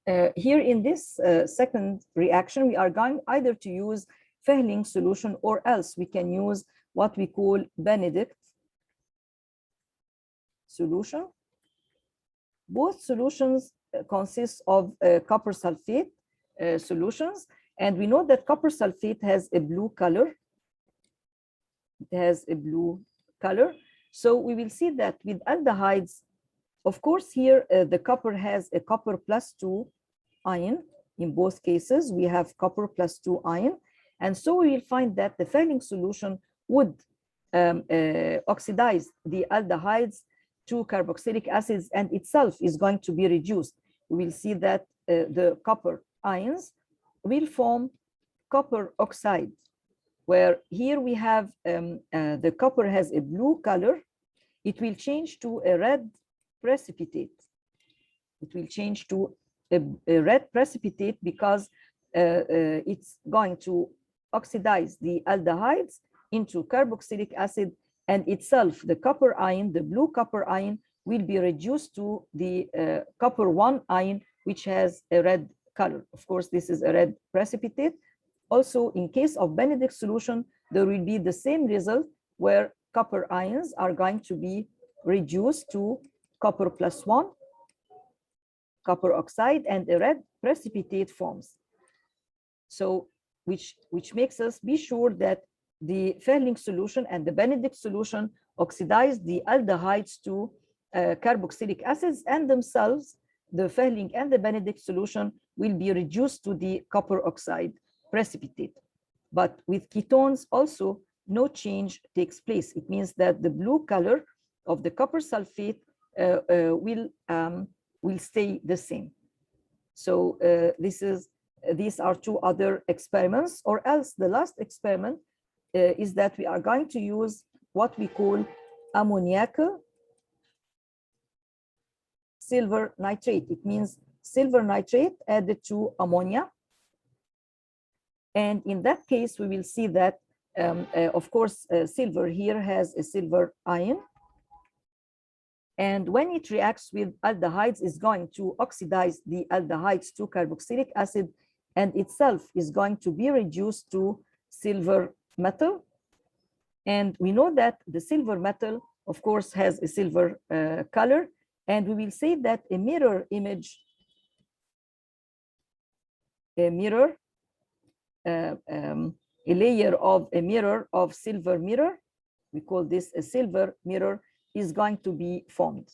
Here in this second reaction, we are going either to use Fehling solution, or else we can use what we call Benedict solution. Both solutions consist of copper sulfate solutions, and we know that copper sulfate has a blue color. It has a blue color. So we will see that with aldehydes, of course, here the copper has a copper +2 ion. In both cases, we have copper +2 ion. And so we will find that the Fehling solution would oxidize the aldehydes to carboxylic acids, and itself is going to be reduced. We will see that the copper ions will form copper oxide, where here we have the copper has a blue color. It will change to a red precipitate. It will change to a red precipitate because it's going to oxidize the aldehydes into carboxylic acid, and itself the copper ion, the blue copper ion, will be reduced to the copper 1 ion, which has a red color. Of course, this is a red precipitate. Also, in case of Benedict solution, there will be the same result, where copper ions are going to be reduced to copper +1, copper oxide, and a red precipitate forms. So which makes us be sure that the Fehling solution and the Benedict solution oxidize the aldehydes to carboxylic acids, and themselves, the Fehling and the Benedict solution will be reduced to the copper oxide precipitate. But with ketones also, no change takes place. It means that the blue color of the copper sulfate will stay the same. So these are two other experiments, or else the last experiment is that we are going to use what we call ammoniacal silver nitrate. It means silver nitrate added to ammonia. And in that case, we will see that, of course, silver here has a silver ion. And when it reacts with aldehydes, is going to oxidize the aldehydes to carboxylic acid, and itself is going to be reduced to silver metal. And we know that the silver metal, of course, has a silver color. And we will say that a mirror image, a layer of a mirror of silver mirror, we call this a silver mirror, is going to be formed.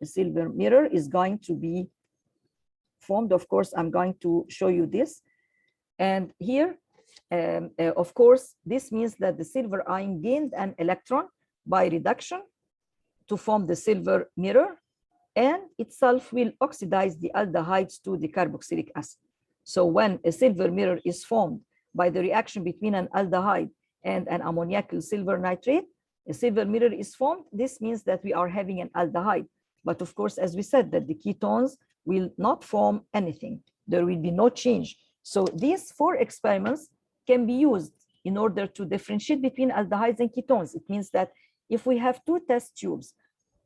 A silver mirror is going to be formed. Of course, I'm going to show you this. And here, of course, this means that the silver ion gained an electron by reduction to form the silver mirror, and itself will oxidize the aldehydes to the carboxylic acid. So when a silver mirror is formed by the reaction between an aldehyde and an ammoniacal silver nitrate, a silver mirror is formed. This means that we are having an aldehyde. But of course, as we said, that the ketones will not form anything. There will be no change. So these 4 experiments can be used in order to differentiate between aldehydes and ketones. It means that if we have 2 test tubes,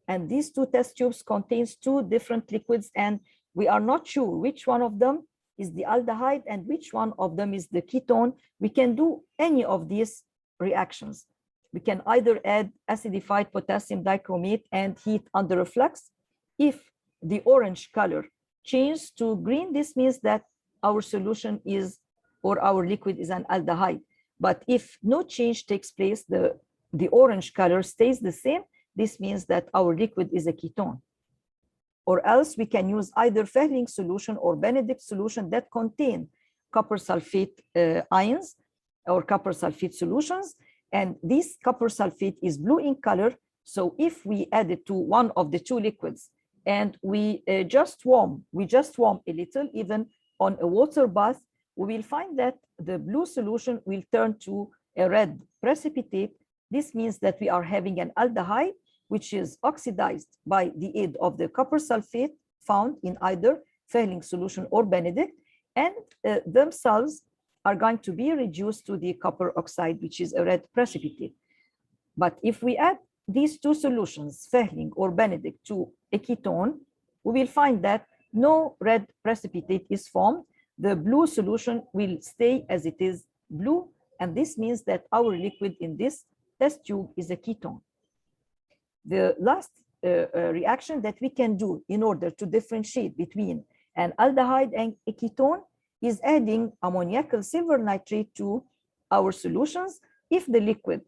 and these 2 test tubes contains 2 different liquids, and we are not sure which one of them is the aldehyde and which one of them is the ketone, we can do any of these reactions. We can either add acidified potassium dichromate and heat under a flux. If the orange color changes to green, this means that our solution is, or our liquid is, an aldehyde. But if no change takes place, the orange color stays the same, this means that our liquid is a ketone. Or else we can use either Fehling solution or Benedict solution that contain copper sulfate ions or copper sulfate solutions. And this copper sulfate is blue in color. So if we add it to one of the 2 liquids and we just warm a little, even on a water bath, we will find that the blue solution will turn to a red precipitate. This means that we are having an aldehyde, which is oxidized by the aid of the copper sulfate found in either Fehling solution or Benedict, and themselves are going to be reduced to the copper oxide, which is a red precipitate. But if we add these 2 solutions, Fehling or Benedict, to a ketone, we will find that no red precipitate is formed. The blue solution will stay as it is blue, and this means that our liquid in this test tube is a ketone. The last reaction that we can do in order to differentiate between an aldehyde and a ketone is adding ammoniacal silver nitrate to our solutions. If the liquid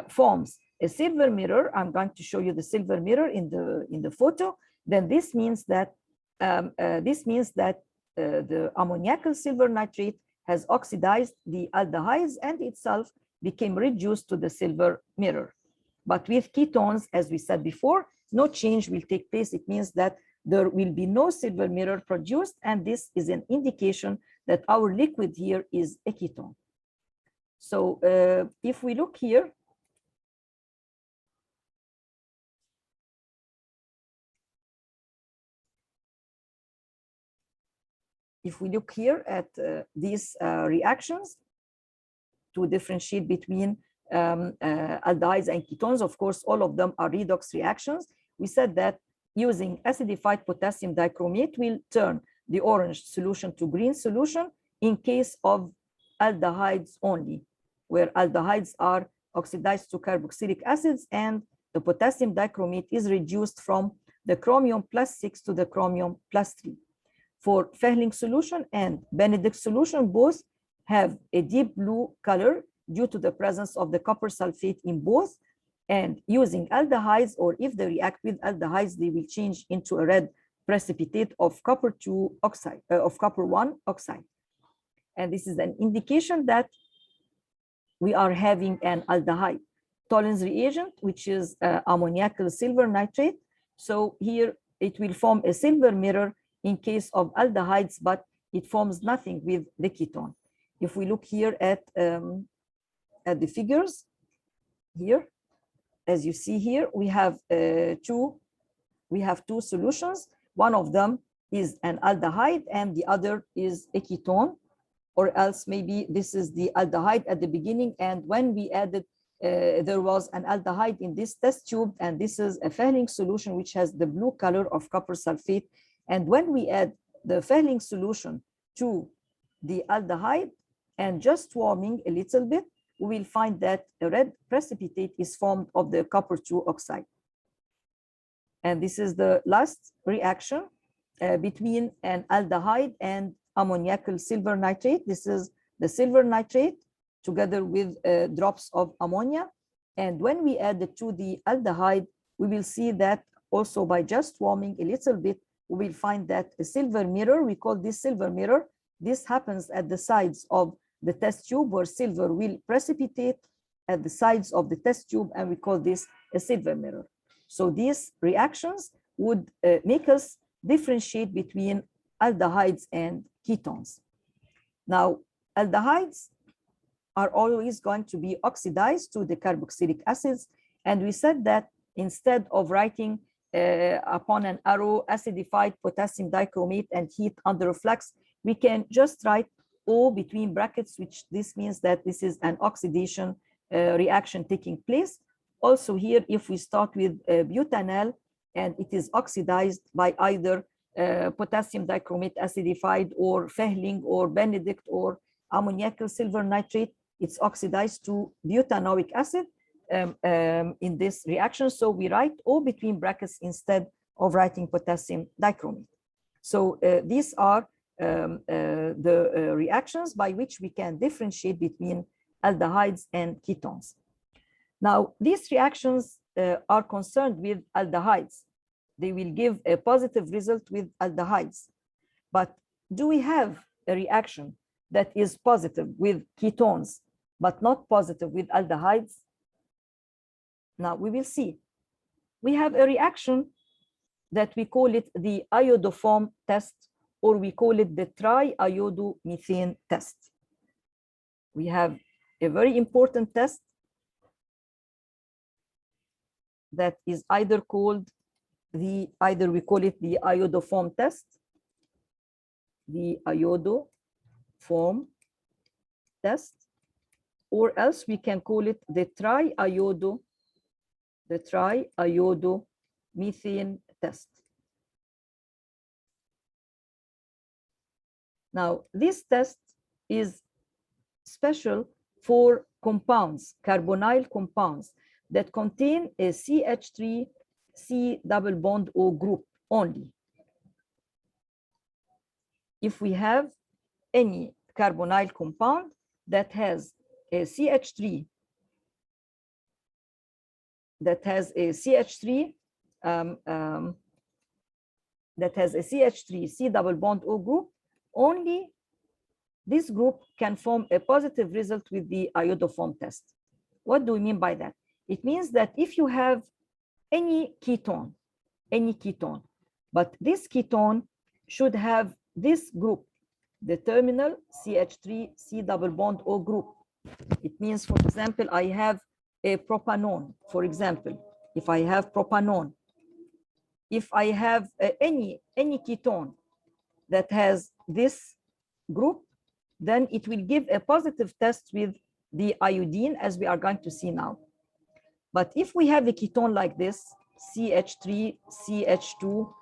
forms a silver mirror, I'm going to show you the silver mirror in the photo, then this means that the ammoniacal silver nitrate has oxidized the aldehydes and itself became reduced to the silver mirror. But with ketones, as we said before, no change will take place. It means that there will be no silver mirror produced, and this is an indication that our liquid here is a ketone. So if we look here, at these reactions to differentiate between aldehydes and ketones, of course, all of them are redox reactions. We said that using acidified potassium dichromate will turn the orange solution to green solution in case of aldehydes only, where aldehydes are oxidized to carboxylic acids and the potassium dichromate is reduced from the chromium +6 to the chromium +3. For Fehling solution and Benedict solution, both have a deep blue color due to the presence of the copper sulfate in both, and using aldehydes, or if they react with aldehydes, they will change into a red precipitate of copper 2 oxide, of copper 1 oxide. And this is an indication that we are having an aldehyde. Tollens reagent, which is ammoniacal silver nitrate. So here it will form a silver mirror in case of aldehydes, but it forms nothing with the ketone. If we look here at the figures here, as you see here, we have two solutions. One of them is an aldehyde and the other is a ketone, or else maybe this is the aldehyde at the beginning, and when we added, there was an aldehyde in this test tube, and this is a Fehling solution which has the blue color of copper sulfate. And when we add the Fehling solution to the aldehyde and just warming a little bit, we will find that a red precipitate is formed of the copper 2 oxide. And this is the last reaction between an aldehyde and ammoniacal silver nitrate. This is the silver nitrate together with drops of ammonia. And when we add it to the aldehyde, we will see that also by just warming a little bit, we will find that a silver mirror, we call this silver mirror. This happens at the sides of the test tube where silver will precipitate at the sides of the test tube, and we call this a silver mirror. So these reactions would make us differentiate between aldehydes and ketones. Now, aldehydes are always going to be oxidized to the carboxylic acids, and we said that instead of writing upon an arrow acidified potassium dichromate and heat under a flux, we can just write O between brackets, which this means that this is an oxidation reaction taking place. Also here, if we start with butanal and it is oxidized by either potassium dichromate acidified or Fehling or Benedict or ammoniacal silver nitrate, it's oxidized to butanoic acid in this reaction. So we write O between brackets instead of writing potassium dichromate. So these are the reactions by which we can differentiate between aldehydes and ketones. Now, these reactions are concerned with aldehydes. They will give a positive result with aldehydes. But do we have a reaction that is positive with ketones, but not positive with aldehydes? Now, we will see. We have a reaction that we call it the iodoform test, or we call it the triiodomethane test. We have a very important test that is either called either we call it the iodoform test, the iodoform test, or else we can call it the triiodomethane test. Now, this test is special for compounds, carbonyl compounds that contain a CH3 C double bond O group only. If we have any carbonyl compound that has a CH3 that has a CH3 C double bond O group, only this group can form a positive result with the iodoform test. What do we mean by that? It means that if you have any ketone, but this ketone should have this group, the terminal CH3 C double bond O group. It means, for example, I have a propanone, for example. If I have propanone, if I have any ketone that has this group, then it will give a positive test with the iodine, as we are going to see now. But if we have a ketone like this, CH3, CH2,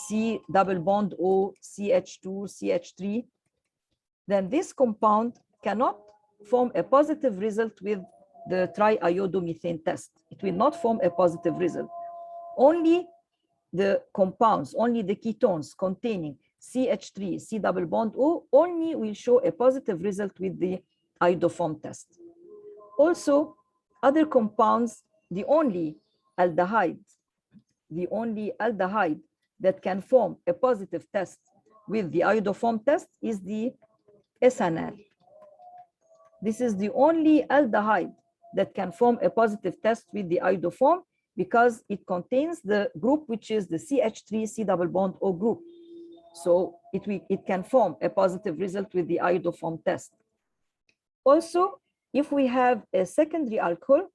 C double bond O, CH2, CH3, then this compound cannot form a positive result with the triiodomethane test. It will not form a positive result. Only the compounds, only the ketones containing CH3, C double bond O, only will show a positive result with the iodoform test. Also, other compounds, the only aldehyde that can form a positive test with the iodoform test is the ethanal. This is the only aldehyde that can form a positive test with the iodoform because it contains the group which is the CH3 C double bond O group. So it can form a positive result with the iodoform test. Also, if we have a secondary alcohol,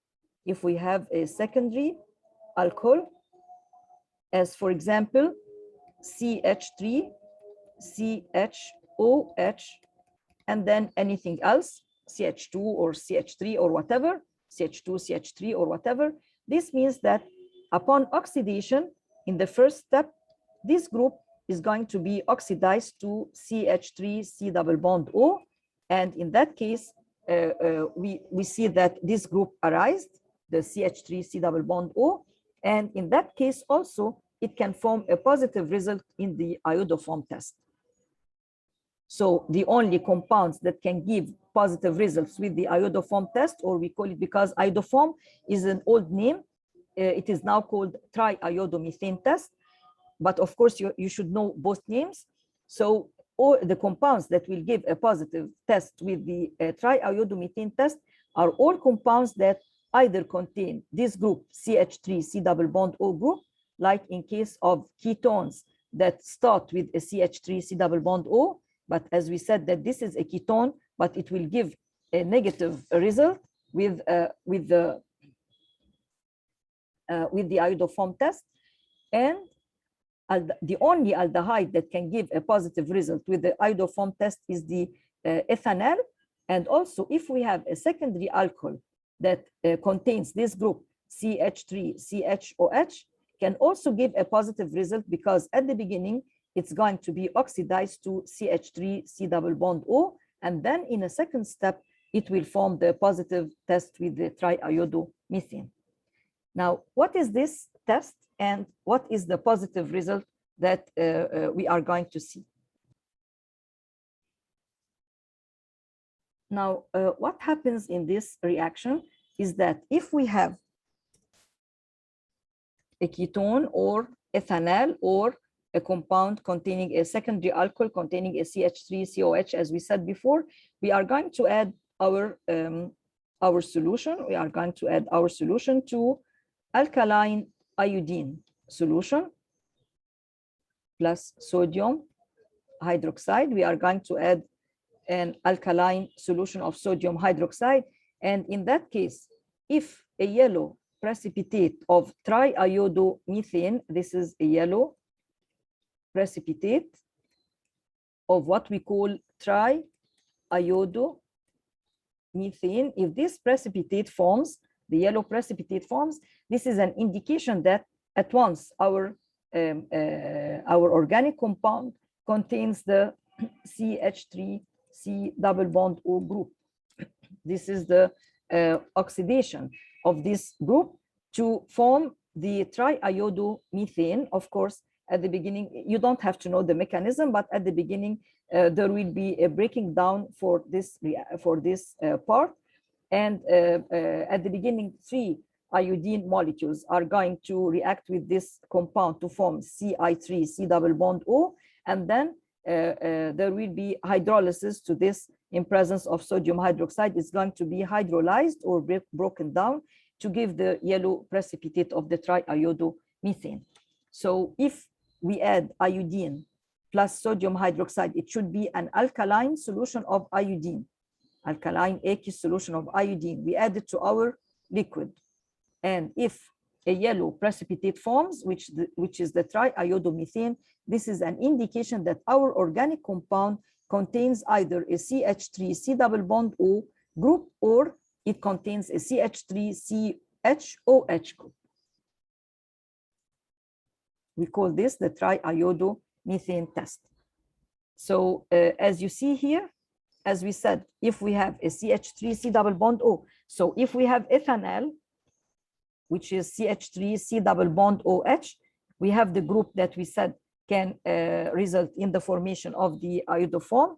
as for example, CH3, CHOH, and then anything else, CH2 or CH3 or whatever, CH2, CH3 or whatever, this means that upon oxidation in the first step, this group is going to be oxidized to CH3 C double bond O, and in that case, we see that this group arises, the CH3 C double bond O, and in that case also it can form a positive result in the iodoform test. So the only compounds that can give positive results with the iodoform test, or we call it, because iodoform is an old name, it is now called triiodomethane test. But of course, you should know both names. So all the compounds that will give a positive test with the triiodomethane test are all compounds that either contain this group, CH3 C double bond O group, like in case of ketones that start with a CH3 C double bond O. But as we said, that this is a ketone, but it will give a negative result with the iodoform test. And the only aldehyde that can give a positive result with the iodoform test is the ethanal. And also, if we have a secondary alcohol that contains this group, CH3, CHOH, can also give a positive result because at the beginning, it's going to be oxidized to CH3, C double bond O. And then in a second step, it will form the positive test with the triiodomethane. Now, what is this test and what is the positive result that we are going to see? Now, what happens in this reaction is that if we have a ketone or ethanal or a compound containing a secondary alcohol containing a CH3COH, as we said before, we are going to add our solution. We are going to add our solution to alkaline iodine solution plus sodium hydroxide. We are going to add an alkaline solution of sodium hydroxide. And in that case, if a yellow precipitate of triiodomethane, this is a yellow precipitate of what we call triiodomethane, if this precipitate forms, the yellow precipitate forms, this is an indication that at once our organic compound contains the CH3 C double bond O group. This is the oxidation of this group to form the triiodomethane. Of course, at the beginning, you don't have to know the mechanism, but at the beginning, there will be a breaking down for this part. And at the beginning, 3 iodine molecules are going to react with this compound to form Ci3 C double bond O, and then there will be hydrolysis to this in presence of sodium hydroxide. It's going to be hydrolyzed or broken down to give the yellow precipitate of the triiodomethane. So if we add iodine plus sodium hydroxide, it should be an alkaline solution of iodine, alkaline aqueous solution of iodine. We add it to our liquid. And if a yellow precipitate forms, which is the triiodomethane, this is an indication that our organic compound contains either a CH3 C double bond O group, or it contains a CH3 CHOH group. We call this the triiodomethane test. So as you see here, as we said, if we have a CH3 C double bond O, so if we have ethanol, which is CH3 C double bond OH, we have the group that we said can result in the formation of the iodoform.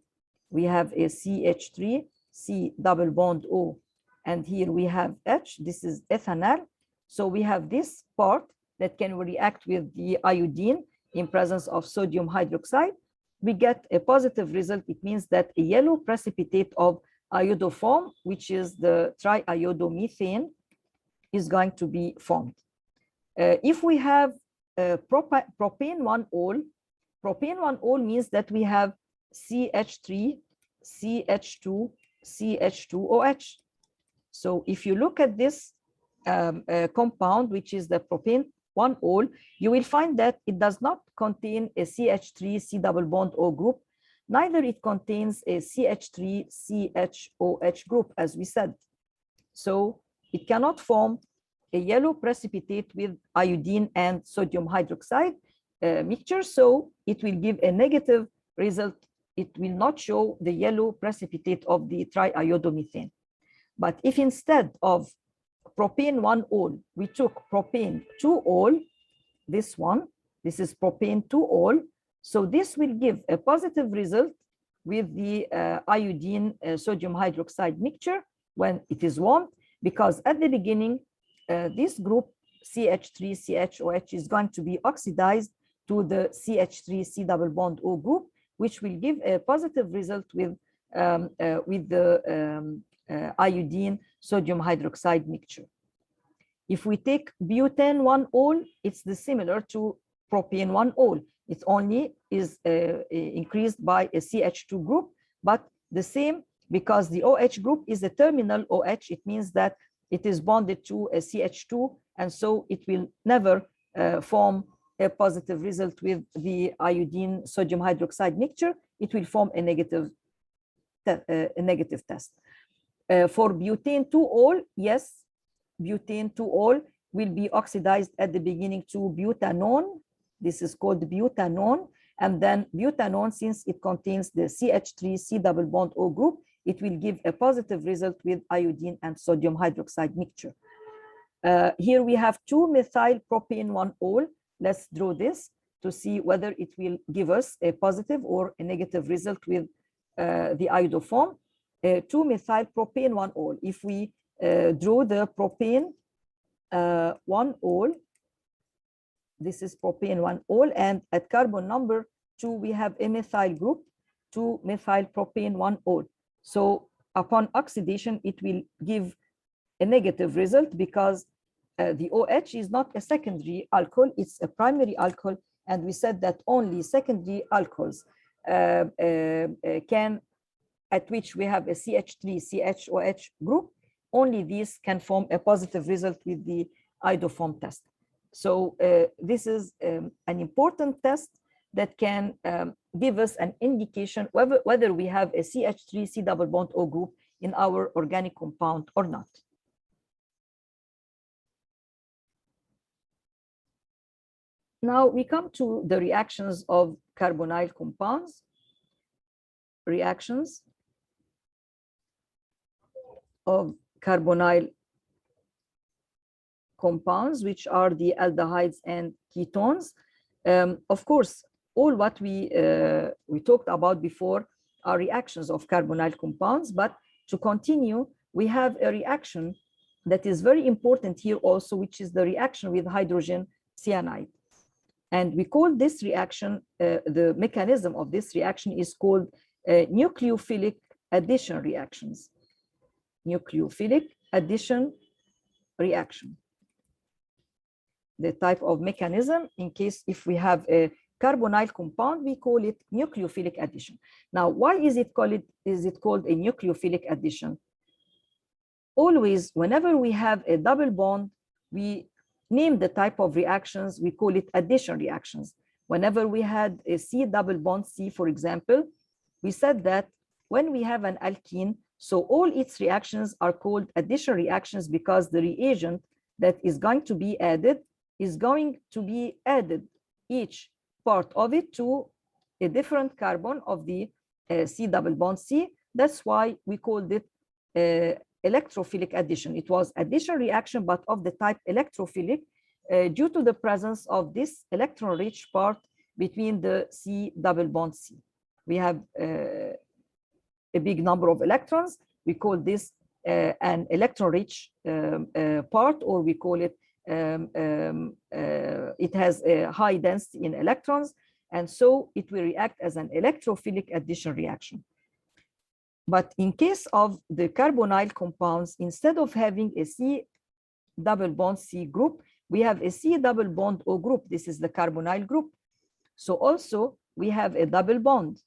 We have a CH3 C double bond O, and here we have H. This is ethanol. So we have this part that can react with the iodine in presence of sodium hydroxide. We get a positive result. It means that a yellow precipitate of iodoform, which is the triiodomethane, is going to be formed. If we have propane 1-ol, propane 1-ol means that we have CH3, CH2, CH2OH. So if you look at this compound, which is the propane 1-ol, you will find that it does not contain a CH3 C double bond O group, neither it contains a CH3 CHOH group, as we said. So it cannot form a yellow precipitate with iodine and sodium hydroxide mixture, so it will give a negative result. It will not show the yellow precipitate of the triiodomethane. But if instead of propane 1-ol, we took propane 2-ol, this one, this is propane 2-ol, so this will give a positive result with the iodine sodium hydroxide mixture when it is warmed, because at the beginning, this group CH3 CHOH is going to be oxidized to the CH3 C double bond O group, which will give a positive result with the iodine sodium hydroxide mixture. If we take butane 1-ol, it's similar to propane 1-ol. It only is increased by a CH2 group, but the same, because the OH group is a terminal OH. It means that it is bonded to a CH2, and so it will never form a positive result with the iodine sodium hydroxide mixture. It will form a negative test. For butane 2-ol, yes, butane 2-ol will be oxidized at the beginning to butanone. This is called butanone. And then butanone, since it contains the CH3 C double bond O group, it will give a positive result with iodine and sodium hydroxide mixture. Here we have 2-methyl propane 1-ol. Let's draw this to see whether it will give us a positive or a negative result with the iodoform. 2-methyl propane 1-ol. If we draw the propane 1-ol, this is propane 1-ol, and at carbon number 2, we have a methyl group, 2-methyl propane 1-ol. So upon oxidation, it will give a negative result because the OH is not a secondary alcohol, it's a primary alcohol. And we said that only secondary alcohols can, at which we have a CH3 CHOH group, only these can form a positive result with the iodoform test. So this is an important test that can give us an indication whether we have a CH3 C double bond O group in our organic compound or not. Now we come to the reactions of carbonyl compounds. reactions of carbonyl compounds, which are the aldehydes and ketones. Of course, all what we talked about before are reactions of carbonyl compounds, but to continue, we have a reaction that is very important here also, which is the reaction with hydrogen cyanide. And we call this reaction, the mechanism of this reaction is called nucleophilic addition reactions. Nucleophilic addition reaction. The type of mechanism, in case if we have a carbonyl compound, we call it nucleophilic addition. Now, why is it called a nucleophilic addition? Always, whenever we have a double bond, we name the type of reactions, we call it addition reactions. Whenever we had a C double bond C, for example, we said that when we have an alkene, so all its reactions are called addition reactions because the reagent that is going to be added is going to be added, each part of it, to a different carbon of the C double bond C. That's why we called it electrophilic addition. It was addition reaction, but of the type electrophilic due to the presence of this electron-rich part between the C double bond C. We have a big number of electrons. We call this an electron-rich part, or we call it it has a high density in electrons, and so it will react as an electrophilic addition reaction. But in case of the carbonyl compounds, instead of having a C double bond C group, we have a C double bond O group. This is the carbonyl group. So also we have a double bond.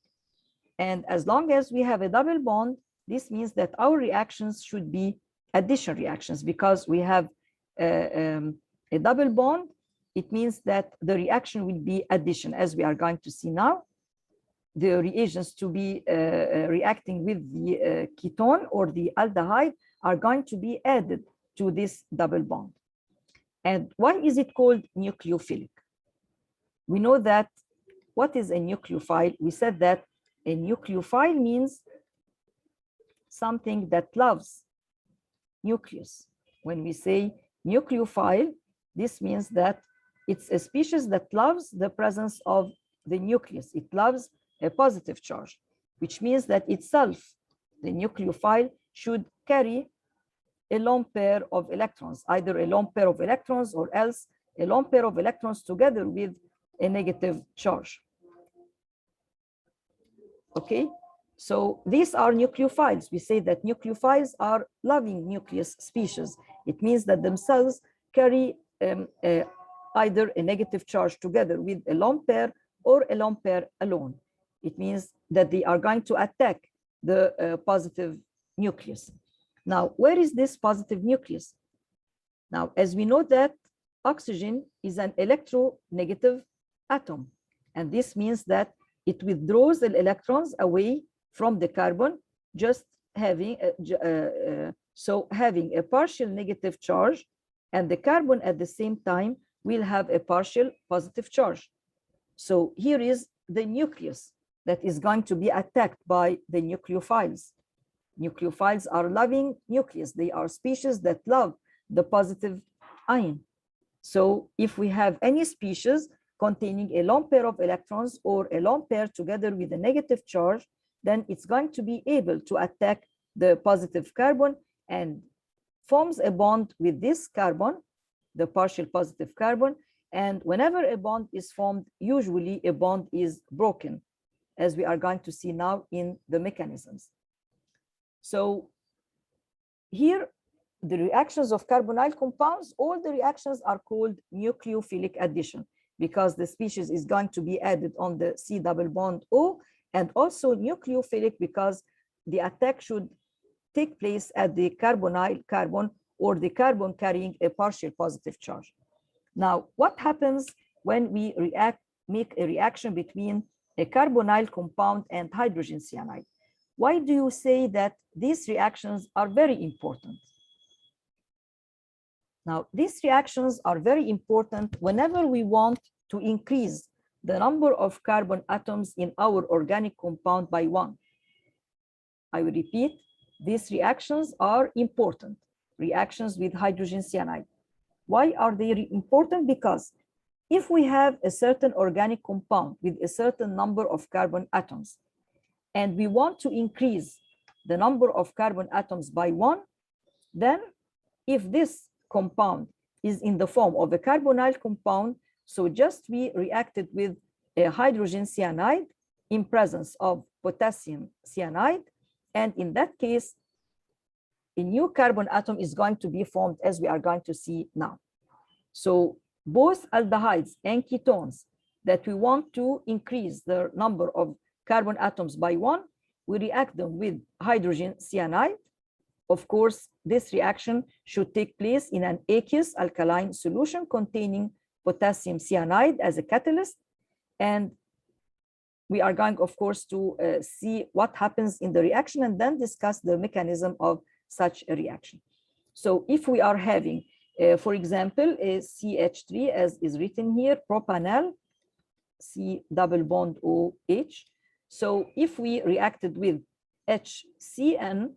And as long as we have a double bond, this means that our reactions should be addition reactions, because we have a double bond. It means that the reaction will be addition, as we are going to see now. The reagents to be reacting with the ketone or the aldehyde are going to be added to this double bond. And why is it called nucleophilic? We know that what is a nucleophile? We said that a nucleophile means something that loves nucleus. When we say nucleophile, this means that it's a species that loves the presence of the nucleus. It loves a positive charge, which means that itself, the nucleophile, should carry a lone pair of electrons, either a lone pair of electrons or else a lone pair of electrons together with a negative charge. Okay, so these are nucleophiles. We say that nucleophiles are loving nucleus species. It means that themselves carry either a negative charge together with a lone pair or a lone pair alone. It means that they are going to attack the positive nucleus. Now, where is this positive nucleus? Now, as we know that oxygen is an electronegative atom, and this means that it withdraws the electrons away from the carbon, just having having a partial negative charge, and the carbon at the same time will have a partial positive charge. So here is the nucleus that is going to be attacked by the nucleophiles. Nucleophiles are loving nucleus. They are species that love the positive ion. So if we have any species containing a lone pair of electrons or a lone pair together with a negative charge, then it's going to be able to attack the positive carbon and forms a bond with this carbon, the partial positive carbon. And whenever a bond is formed, usually a bond is broken, as we are going to see now in the mechanisms. So here, the reactions of carbonyl compounds, all the reactions are called nucleophilic addition, because the species is going to be added on the C double bond O, and also nucleophilic because the attack should take place at the carbonyl carbon or the carbon carrying a partial positive charge. Now, what happens when we make a reaction between a carbonyl compound and hydrogen cyanide? Why do you say that these reactions are very important? Now, these reactions are very important whenever we want to increase the number of carbon atoms in our organic compound by 1. I will repeat, these reactions are important, reactions with hydrogen cyanide. Why are they important? Because if we have a certain organic compound with a certain number of carbon atoms, and we want to increase the number of carbon atoms by 1, then if this compound is in the form of a carbonyl compound, so just we reacted with a hydrogen cyanide in presence of potassium cyanide, and in that case, a new carbon atom is going to be formed, as we are going to see now. So both aldehydes and ketones that we want to increase the number of carbon atoms by 1, we react them with hydrogen cyanide. Of course, this reaction should take place in an aqueous alkaline solution containing potassium cyanide as a catalyst. And we are going, of course, to see what happens in the reaction and then discuss the mechanism of such a reaction. So if we are having, for example, a CH3, as is written here, propanal, C double bond OH. So if we reacted with HCN,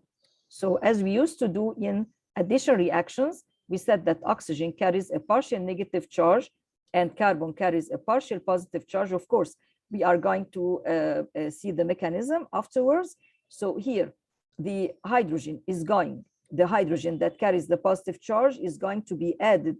so as we used to do in addition reactions, we said that oxygen carries a partial negative charge and carbon carries a partial positive charge. Of course, we are going to see the mechanism afterwards. So here, the hydrogen that carries the positive charge is going to be added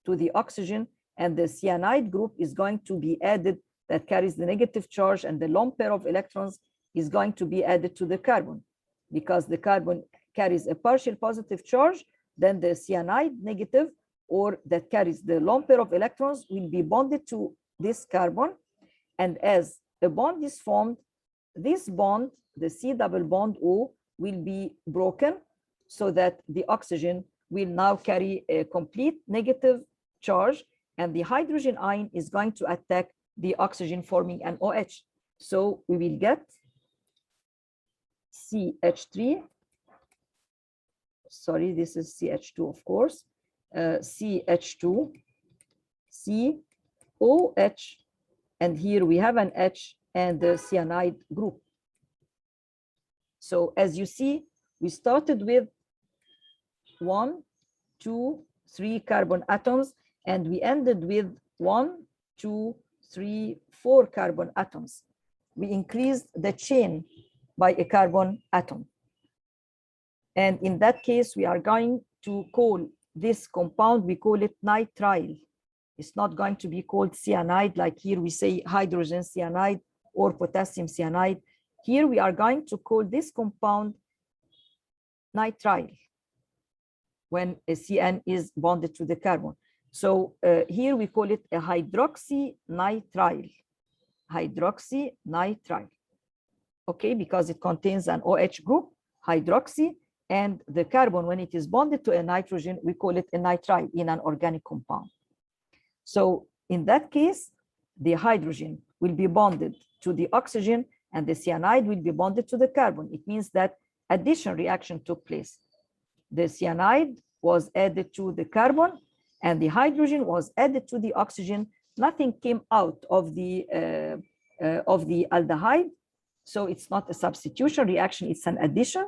to the oxygen, and the cyanide group is going to be added that carries the negative charge, and the lone pair of electrons is going to be added to the carbon. Because the carbon carries a partial positive charge, then the cyanide negative, or that carries the lone pair of electrons, will be bonded to this carbon. And as a bond is formed, this bond, the C double bond O, will be broken so that the oxygen will now carry a complete negative charge, and the hydrogen ion is going to attack the oxygen, forming an OH. So we will get CH3, sorry, this is CH2, of course, CH2, COH, and here we have an H and the cyanide group. So as you see, we started with 1, 2, 3 carbon atoms, and we ended with 1, 2, 3, 4 carbon atoms. We increased the chain by a carbon atom. And in that case, we are going to call this compound, we call it nitrile. It's not going to be called cyanide, like here we say hydrogen cyanide or potassium cyanide. Here we are going to call this compound nitrile when a CN is bonded to the carbon. So here we call it a hydroxynitrile, hydroxynitrile. Okay, because it contains an OH group, hydroxy, and the carbon, when it is bonded to a nitrogen, we call it a nitrile in an organic compound. So in that case, the hydrogen will be bonded to the oxygen and the cyanide will be bonded to the carbon. It means that addition reaction took place. The cyanide was added to the carbon and the hydrogen was added to the oxygen. Nothing came out of the aldehyde. So it's not a substitution reaction, it's an addition.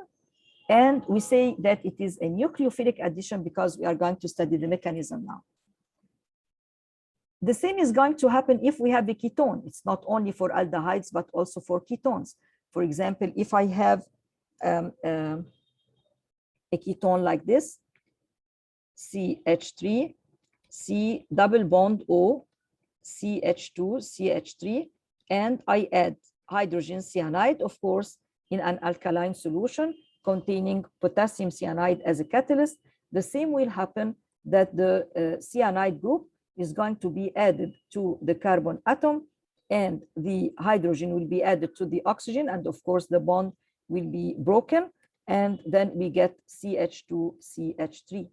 And we say that it is a nucleophilic addition because we are going to study the mechanism now. The same is going to happen if we have a ketone. It's not only for aldehydes, but also for ketones. For example, if I have a ketone like this, CH3, C double bond O, CH2, CH3, and I add hydrogen cyanide, of course, in an alkaline solution containing potassium cyanide as a catalyst. The same will happen, that the cyanide group is going to be added to the carbon atom and the hydrogen will be added to the oxygen, and of course the bond will be broken, and then we get CH2, CH3.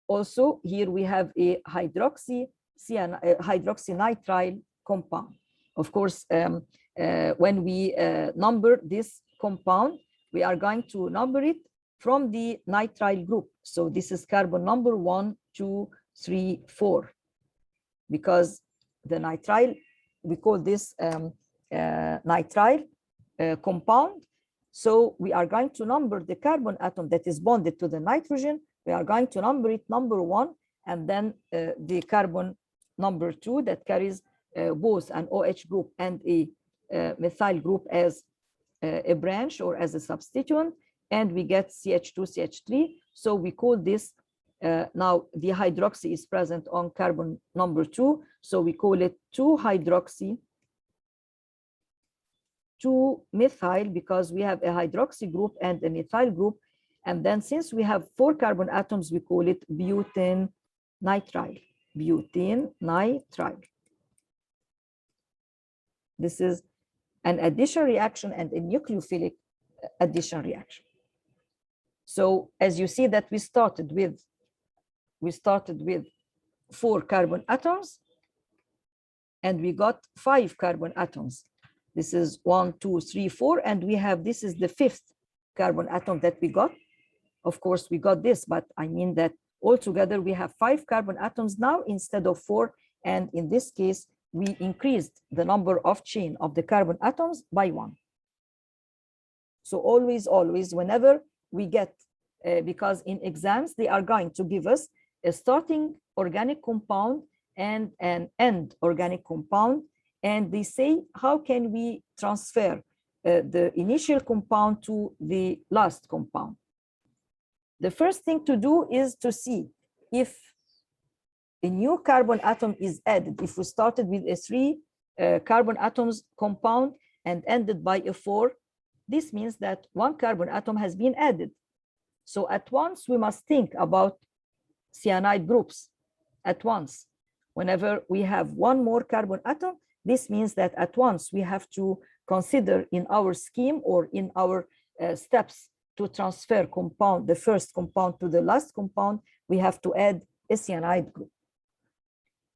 Also, here we have a hydroxynitrile compound. Of course, when we number this compound, we are going to number it from the nitrile group. So this is carbon number 1, 2, 3, 4, because the nitrile, we call this nitrile compound. So we are going to number the carbon atom that is bonded to the nitrogen. We are going to number it number 1, and then the carbon number 2 that carries both an OH group and a methyl group as a branch or as a substituent, and we get CH2, CH3. So we call this, now the hydroxy is present on carbon number 2, so we call it 2-hydroxy 2-methyl, because we have a hydroxy group and a methyl group. And then since we have 4 carbon atoms, we call it butane nitrile, butane nitrile. This is an addition reaction and a nucleophilic addition reaction. So as you see that we started with 4 carbon atoms, and we got 5 carbon atoms. This is 1, 2, 3, 4, and we have, this is the 5th carbon atom that we got. Of course, we got this, but I mean that altogether we have 5 carbon atoms now instead of 4, and in this case, we increased the number of chain of the carbon atoms by 1. So always, whenever we get, because in exams, they are going to give us a starting organic compound and an end organic compound, and they say, how can we transfer the initial compound to the last compound? The first thing to do is to see if a new carbon atom is added. If we started with a 3 carbon atoms compound and ended by a 4, this means that 1 carbon atom has been added. So at once we must think about cyanide groups at once. Whenever we have 1 more carbon atom, this means that at once we have to consider in our scheme or in our steps to transfer compound, the first compound to the last compound, we have to add a cyanide group.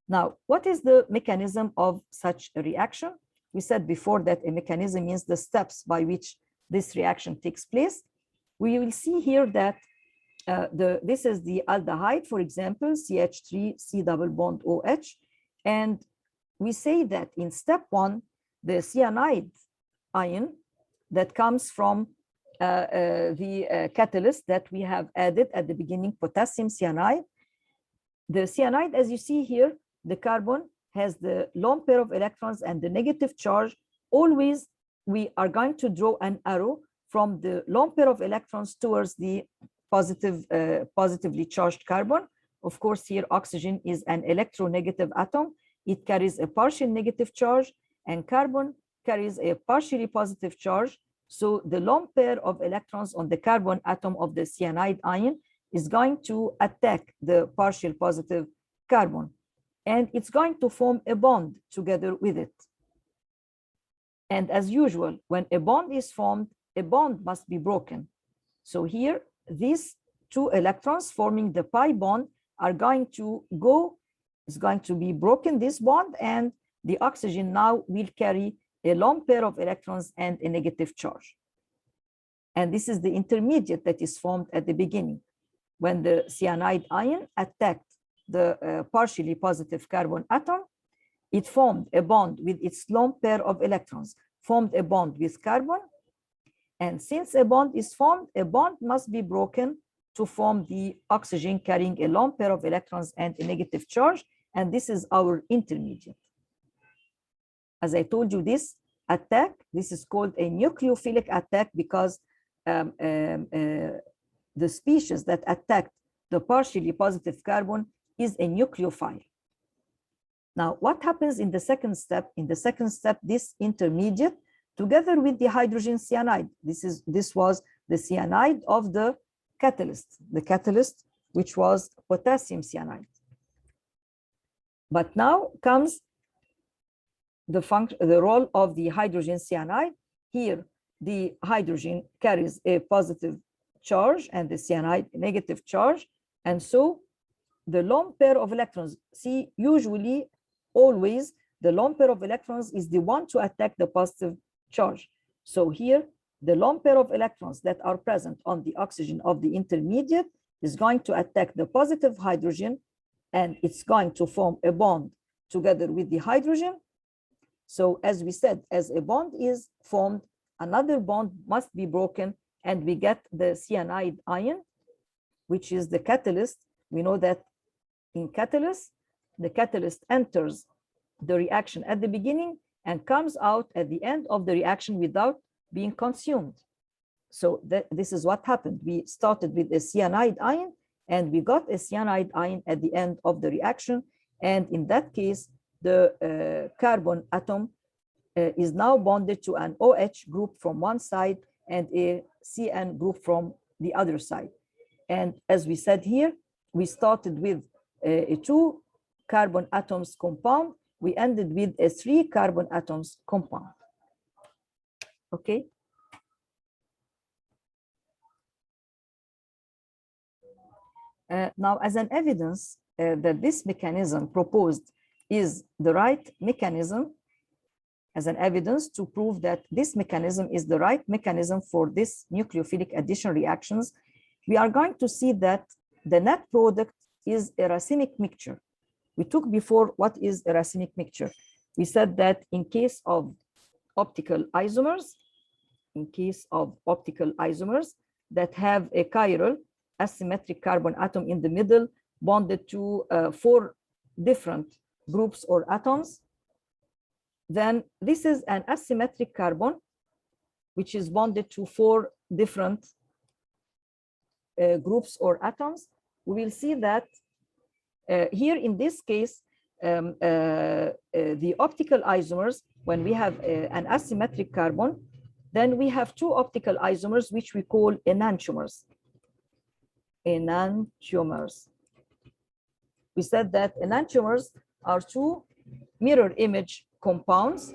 Now, what is the mechanism of such a reaction? We said before that a mechanism means the steps by which this reaction takes place. We will see here that this is the aldehyde, for example, CH3 C double bond OH, and we say that in step 1, the cyanide ion that comes from the catalyst that we have added at the beginning, potassium cyanide. The cyanide, as you see here, the carbon has the lone pair of electrons and the negative charge. Always we are going to draw an arrow from the lone pair of electrons towards the positively charged carbon. Of course, here oxygen is an electronegative atom. It carries a partial negative charge, and carbon carries a partially positive charge. So the lone pair of electrons on the carbon atom of the cyanide ion is going to attack the partial positive carbon, and it's going to form a bond together with it. And as usual, when a bond is formed, a bond must be broken. So here, these 2 electrons forming the pi bond are going to go, it's going to be broken, this bond, and the oxygen now will carry a lone pair of electrons and a negative charge. And this is the intermediate that is formed at the beginning. When the cyanide ion attacked the partially positive carbon atom, it formed a bond with its lone pair of electrons, formed a bond with carbon. And since a bond is formed, a bond must be broken to form the oxygen carrying a lone pair of electrons and a negative charge. And this is our intermediate. As I told you, this attack, this is called a nucleophilic attack because the species that attacked the partially positive carbon is a nucleophile. Now, what happens in the second step? In the second step, this intermediate, together with the hydrogen cyanide, this was the cyanide of the catalyst, which was potassium cyanide. But now comes the role of the hydrogen cyanide. Here, the hydrogen carries a positive charge and the cyanide a negative charge. And so the lone pair of electrons, see, usually, always, the lone pair of electrons is the one to attack the positive charge. So here, the lone pair of electrons that are present on the oxygen of the intermediate is going to attack the positive hydrogen, and it's going to form a bond together with the hydrogen. So as we said, as a bond is formed, another bond must be broken, and we get the cyanide ion, which is the catalyst. We know that in catalyst, the catalyst enters the reaction at the beginning and comes out at the end of the reaction without being consumed. So this is what happened. We started with a cyanide ion, and we got a cyanide ion at the end of the reaction. And in that case, the carbon atom is now bonded to an OH group from one side and a CN group from the other side. And as we said here, we started with a 2 carbon atoms compound. We ended with a 3 carbon atoms compound. Okay. Now, as an evidence that this mechanism proposed is the right mechanism, as an evidence to prove that this mechanism is the right mechanism for this nucleophilic addition reactions, we are going to see that the net product is a racemic mixture. We took before what is a racemic mixture. We said that in case of optical isomers, that have a chiral asymmetric carbon atom in the middle bonded to 4 different groups or atoms, then this is an asymmetric carbon which is bonded to 4 different groups or atoms. We will see that here in this case, the optical isomers, when we have an asymmetric carbon, then we have 2 optical isomers which we call enantiomers. We said that enantiomers are 2 mirror image compounds.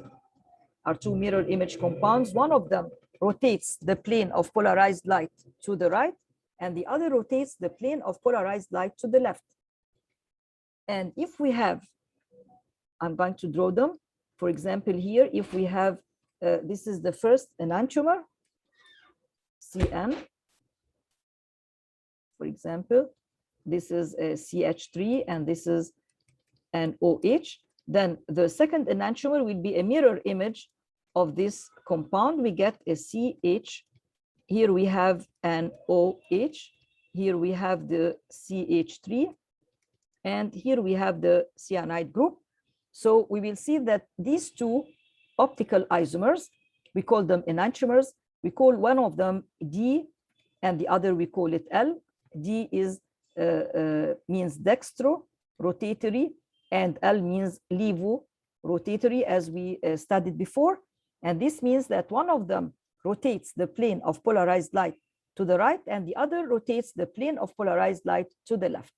One of them rotates the plane of polarized light to the right, and the other rotates the plane of polarized light to the left. And if we have, I'm going to draw them. For example, here, if we have, this is the first enantiomer, CN. For example, this is a CH3 and this is an OH. Then the second enantiomer will be a mirror image of this compound. We get a CH. Here we have an OH. Here we have the CH3. And here we have the cyanide group. So we will see that these 2 optical isomers, we call them enantiomers. We call one of them D and the other we call it L. D is means dextro rotatory, and L means levo rotatory, as we studied before. And this means that one of them rotates the plane of polarized light to the right, and the other rotates the plane of polarized light to the left.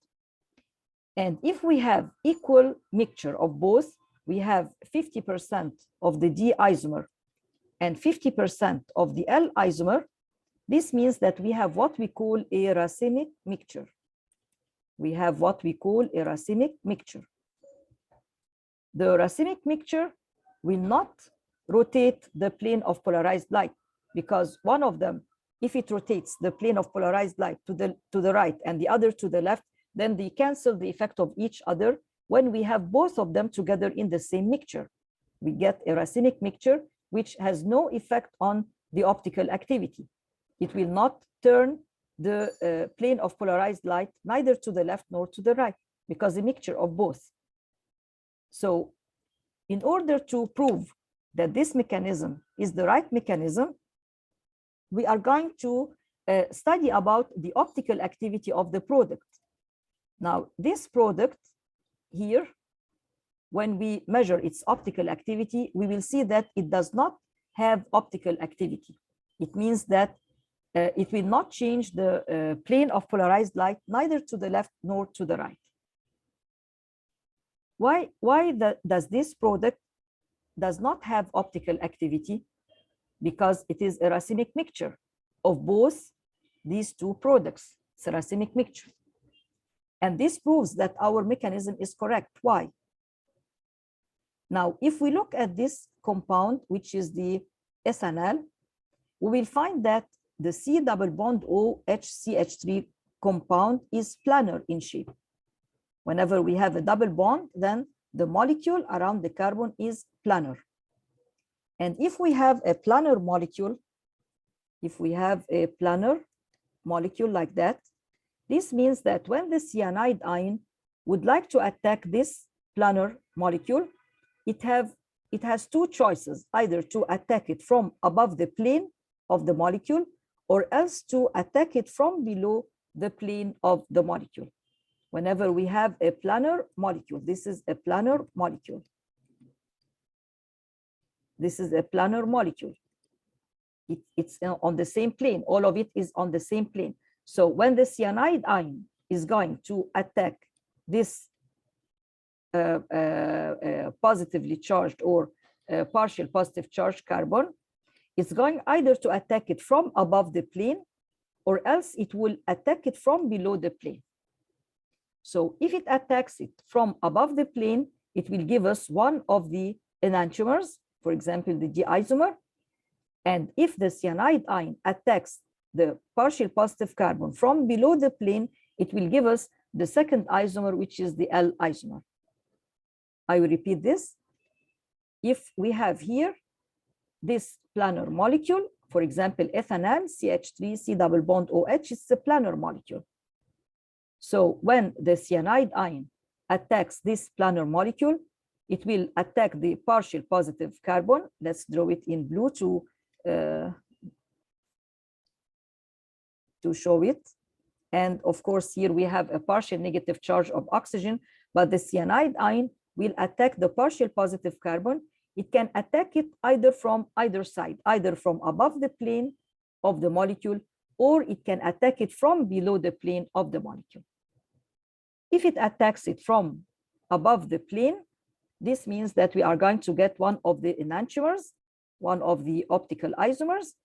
And if we have equal mixture of both, we have 50% of the D isomer and 50% of the L isomer. This means that we have what we call a racemic mixture. The racemic mixture will not rotate the plane of polarized light, because one of them, if it rotates the plane of polarized light to the right and the other to the left, then they cancel the effect of each other. When we have both of them together in the same mixture, we get a racemic mixture which has no effect on the optical activity. It will not turn the plane of polarized light neither to the left nor to the right, because a mixture of both. So in order to prove that this mechanism is the right mechanism, we are going to study about the optical activity of the product. Now, this product here, when we measure its optical activity, we will see that it does not have optical activity. It means that it will not change the plane of polarized light neither to the left nor to the right. Why does this product does not have optical activity? Because it is a racemic mixture of both these 2 products. It's a racemic mixture. And this proves that our mechanism is correct. Why? Now, if we look at this compound, which is the ethanol, we will find that the C double bond OHCH3 compound is planar in shape. Whenever we have a double bond, then the molecule around the carbon is planar. And if we have a planar molecule, if we have a planar molecule like that, this means that when the cyanide ion would like to attack this planar molecule, it has two choices, either to attack it from above the plane of the molecule, or else to attack it from below the plane of the molecule. Whenever we have a planar molecule, this is a planar molecule. This is a planar molecule. It's on the same plane. All of it is on the same plane. So when the cyanide ion is going to attack this positively charged or partial positive charged carbon, it's going either to attack it from above the plane, or else it will attack it from below the plane. So if it attacks it from above the plane, it will give us one of the enantiomers, for example, the D isomer. And if the cyanide ion attacks the partial positive carbon from below the plane, it will give us the second isomer, which is the L isomer. I will repeat this. If we have here this planar molecule, for example, ethanal, CH3, C double bond OH, it's a planar molecule. So when the cyanide ion attacks this planar molecule, it will attack the partial positive carbon. Let's draw it in blue to show it. And of course, here we have a partial negative charge of oxygen, but the cyanide ion will attack the partial positive carbon. It can attack it either from either side, either from above the plane of the molecule, or it can attack it from below the plane of the molecule. If it attacks it from above the plane, this means that we are going to get one of the enantiomers, one of the optical isomers.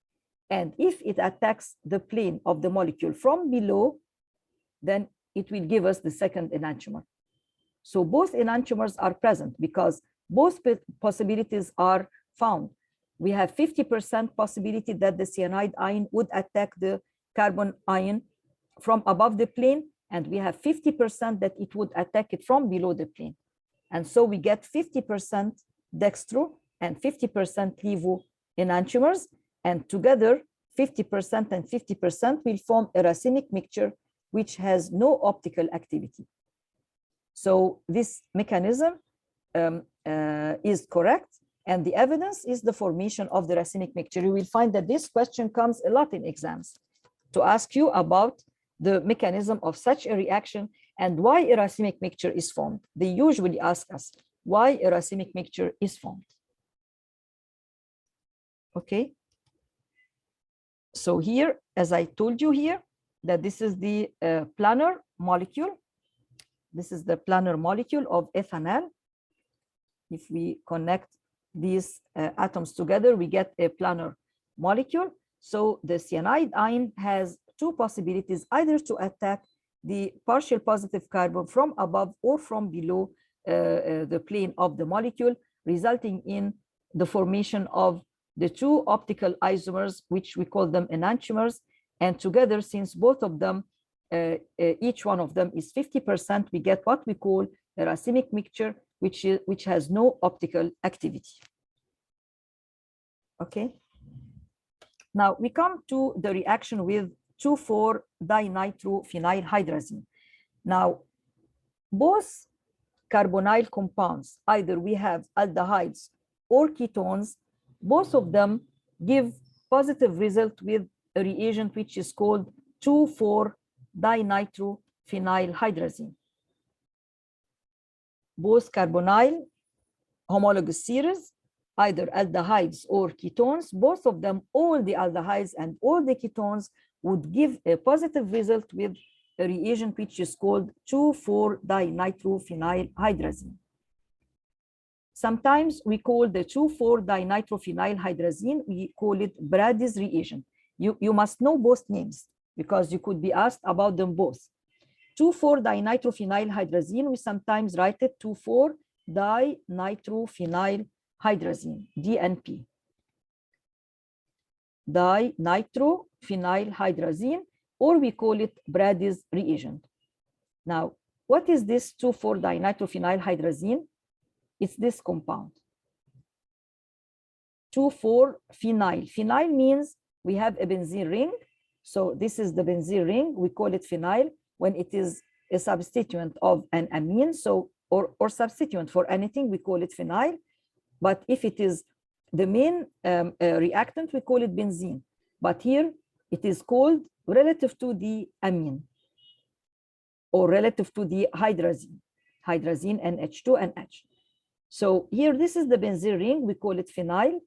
And if it attacks the plane of the molecule from below, then it will give us the second enantiomer. So both enantiomers are present because both possibilities are found. We have 50% possibility that the cyanide ion would attack the carbon ion from above the plane, and we have 50% that it would attack it from below the plane. And so we get 50% dextro and 50% levo enantiomers, and together 50% and 50% will form a racemic mixture which has no optical activity. So this mechanism is correct, and the evidence is the formation of the racemic mixture. You will find that this question comes a lot in exams to ask you about the mechanism of such a reaction and why a racemic mixture is formed. They usually ask us why a racemic mixture is formed. Okay. So here, as I told you here, that this is the planar molecule. This is the planar molecule of ethanal. If we connect these atoms together, we get a planar molecule. So the cyanide ion has two possibilities, either to attack the partial positive carbon from above or from below the plane of the molecule, resulting in the formation of the two optical isomers, which we call them enantiomers. And together, since both of them, each one of them is 50%, we get what we call a racemic mixture, which has no optical activity. Okay. Now we come to the reaction with 2,4-dinitrophenylhydrazine. Now, both carbonyl compounds, either we have aldehydes or ketones, both of them give positive result with a reagent which is called 2,4-dinitrophenylhydrazine. Both carbonyl homologous series, either aldehydes or ketones, both of them, all the aldehydes and all the ketones, would give a positive result with a reagent which is called 2,4-dinitrophenylhydrazine. Sometimes we call the 2,4-dinitrophenylhydrazine, we call it Brady's reagent. You must know both names because you could be asked about them both. 2,4-dinitrophenylhydrazine, we sometimes write it 2,4-dinitrophenylhydrazine, DNP. Dinitrophenylhydrazine, or we call it Brady's reagent. Now, what is this 2,4-dinitrophenylhydrazine? It's this compound. 2,4-phenyl. Phenyl means we have a benzene ring. So this is the benzene ring. We call it phenyl when it is a substituent of an amine. So, or substituent for anything, we call it phenyl. But if it is the main reactant, we call it benzene. But here it is called relative to the amine or relative to the hydrazine, NH2 and H. So here, this is the benzene ring. We call it phenyl.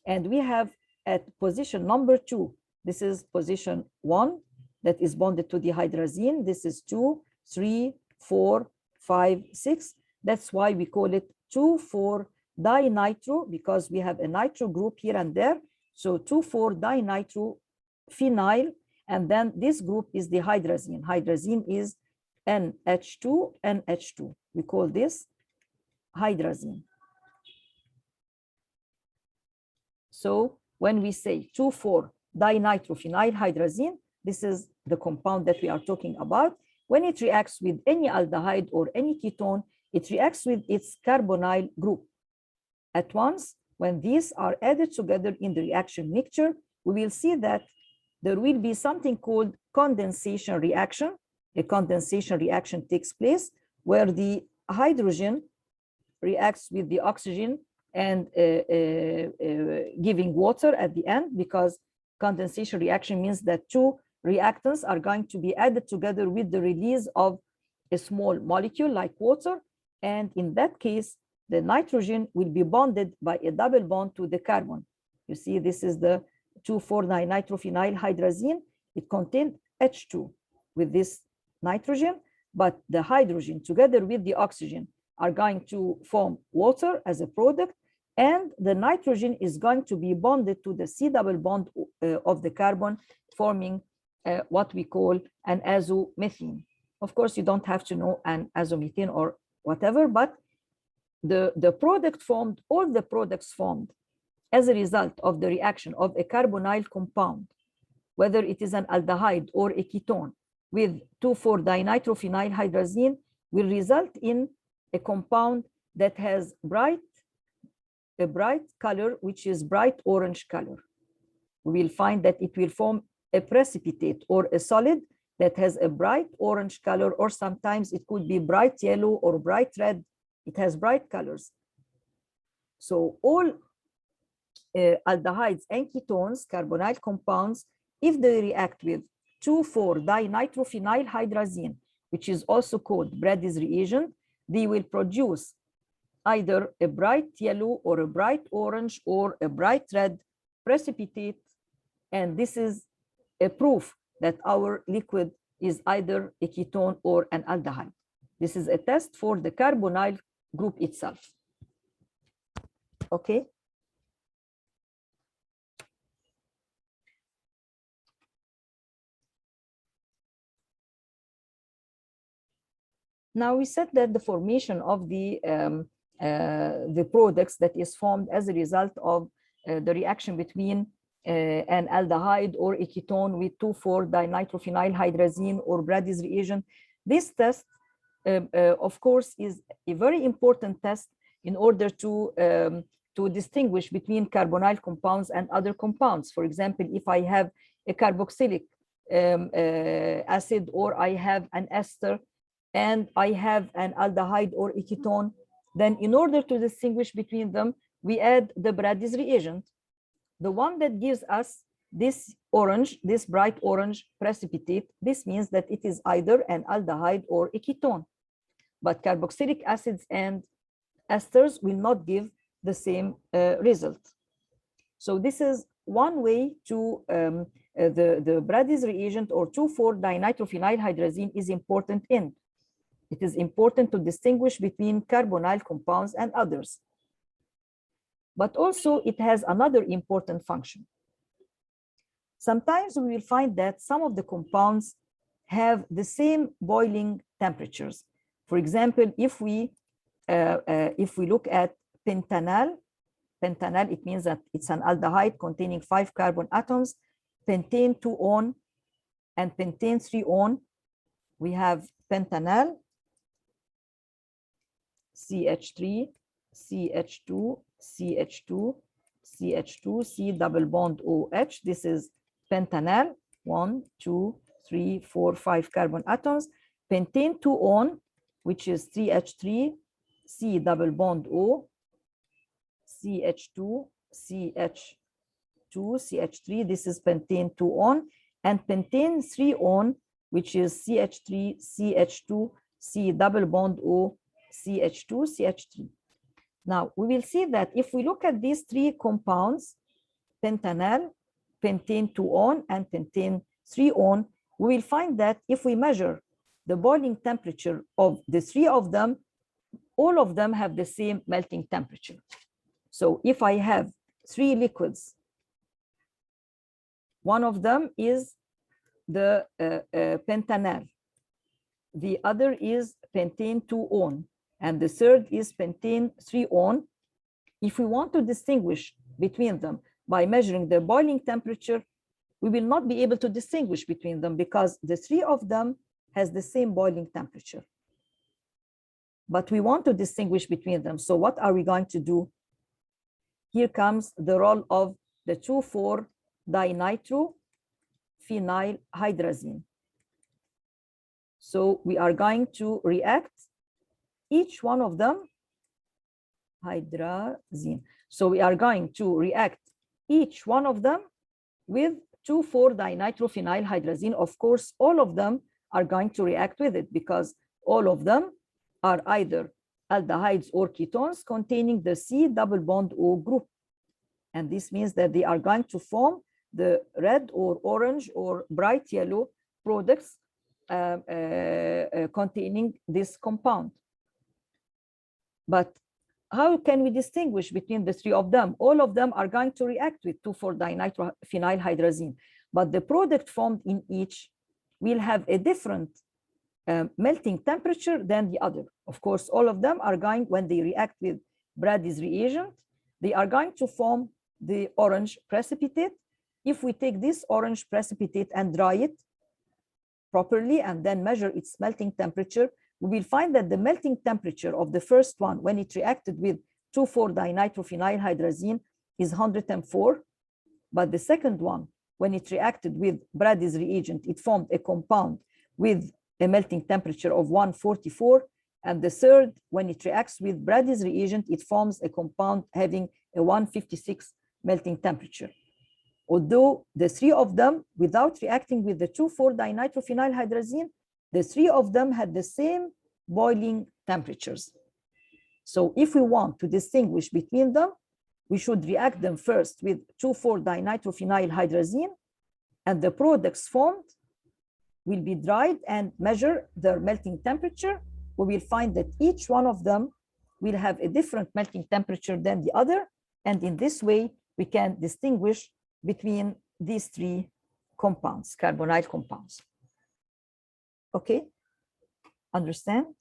And we have at position number 2, this is position 1 that is bonded to the hydrazine. This is 2, 3, 4, 5, 6. That's why we call it 2,4-dinitro, because we have a nitro group here and there. So 2,4-dinitrophenyl. And then this group is the hydrazine. Hydrazine is NH2, NH2. We call this hydrazine. So when we say 2,4-dinitrophenyl hydrazine, this is the compound that we are talking about. When it reacts with any aldehyde or any ketone, it reacts with its carbonyl group. At once, when these are added together in the reaction mixture, we will see that there will be something called condensation reaction. A condensation reaction takes place where the hydrogen reacts with the oxygen and giving water at the end, because condensation reaction means that two reactants are going to be added together with the release of a small molecule like water. And in that case, the nitrogen will be bonded by a double bond to the carbon. You see, this is the 2,4-dinitrophenyl hydrazine. It contains H2 with this nitrogen, but the hydrogen together with the oxygen are going to form water as a product, and the nitrogen is going to be bonded to the C double bond of the carbon, forming what we call an azomethane. Of course, you don't have to know an azomethane or whatever, but the product formed, all the products formed as a result of the reaction of a carbonyl compound, whether it is an aldehyde or a ketone, with 2,4-dinitrophenyl hydrazine, will result in a compound that has a bright color, which is bright orange color. We will find that it will form a precipitate or a solid that has a bright orange color, or sometimes it could be bright yellow or bright red. It has bright colors. So all aldehydes and ketones, carbonyl compounds, if they react with 2,4-dinitrophenyl hydrazine, which is also called Brady's reagent, they will produce either a bright yellow or a bright orange or a bright red precipitate. And this is a proof that our liquid is either a ketone or an aldehyde. This is a test for the carbonyl group itself. Okay. Now we said that the formation of the products that is formed as a result of the reaction between an aldehyde or a ketone with 2,4-dinitrophenyl hydrazine or Brady's reagent. This test, of course, is a very important test in order to distinguish between carbonyl compounds and other compounds. For example, if I have a carboxylic acid, or I have an ester, and I have an aldehyde or a ketone, then in order to distinguish between them, we add the Brady's reagent, the one that gives us this orange, this bright orange precipitate. This means that it is either an aldehyde or a ketone. But carboxylic acids and esters will not give the same result. So this is one way to, the Brady's reagent or 2,4-dinitrophenyl hydrazine is important in. It is important to distinguish between carbonyl compounds and others. But also it has another important function. Sometimes we will find that some of the compounds have the same boiling temperatures. For example, if we look at pentanal, it means that it's an aldehyde containing 5 carbon atoms, pentane 2-on and pentane 3-on. We have pentanal, CH3, CH2, CH2, CH2, C double bond OH. This is pentanal, 1, 2, 3, 4, 5 carbon atoms. Pentane 2-on, which is 3H3, C double bond O, CH2, CH2, CH3. This is pentane 2-on, and pentane 3-on, which is CH3, CH2, C double bond O, CH2, CH3. Now, we will see that if we look at these three compounds, pentanal, pentane 2-on, and pentane 3-on, we will find that if we measure the boiling temperature of the three of them, all of them have the same melting temperature. So if I have three liquids, one of them is the pentanal, the other is pentane 2-on, and the third is pentane 3-on. If we want to distinguish between them by measuring their boiling temperature, we will not be able to distinguish between them because the three of them has the same boiling temperature. But we want to distinguish between them. So what are we going to do? Here comes the role of the 2,4-dinitrophenylhydrazine. So we are going to react each one of them, hydrazine. So we are going to react each one of them with 2,4-dinitrophenylhydrazine. Of course, all of them are going to react with it because all of them are either aldehydes or ketones containing the C double bond O group. And this means that they are going to form the red or orange or bright yellow products containing this compound. But how can we distinguish between the three of them? All of them are going to react with 2,4-dinitrophenylhydrazine, but the product formed in each will have a different melting temperature than the other. Of course, all of them are going, when they react with Brady's reagent, they are going to form the orange precipitate. If we take this orange precipitate and dry it properly and then measure its melting temperature, we will find that the melting temperature of the first one, when it reacted with 2,4-dinitrophenylhydrazine, is 104. But the second one, when it reacted with Brady's reagent, it formed a compound with a melting temperature of 144. And the third, when it reacts with Brady's reagent, it forms a compound having a 156 melting temperature. Although the three of them, without reacting with the 2,4-dinitrophenylhydrazine, the three of them had the same boiling temperatures. So if we want to distinguish between them, we should react them first with 2,4-dinitrophenylhydrazine, and the products formed will be dried and measure their melting temperature. We will find that each one of them will have a different melting temperature than the other. And in this way, we can distinguish between these three compounds, carbonyl compounds. Okay, understand?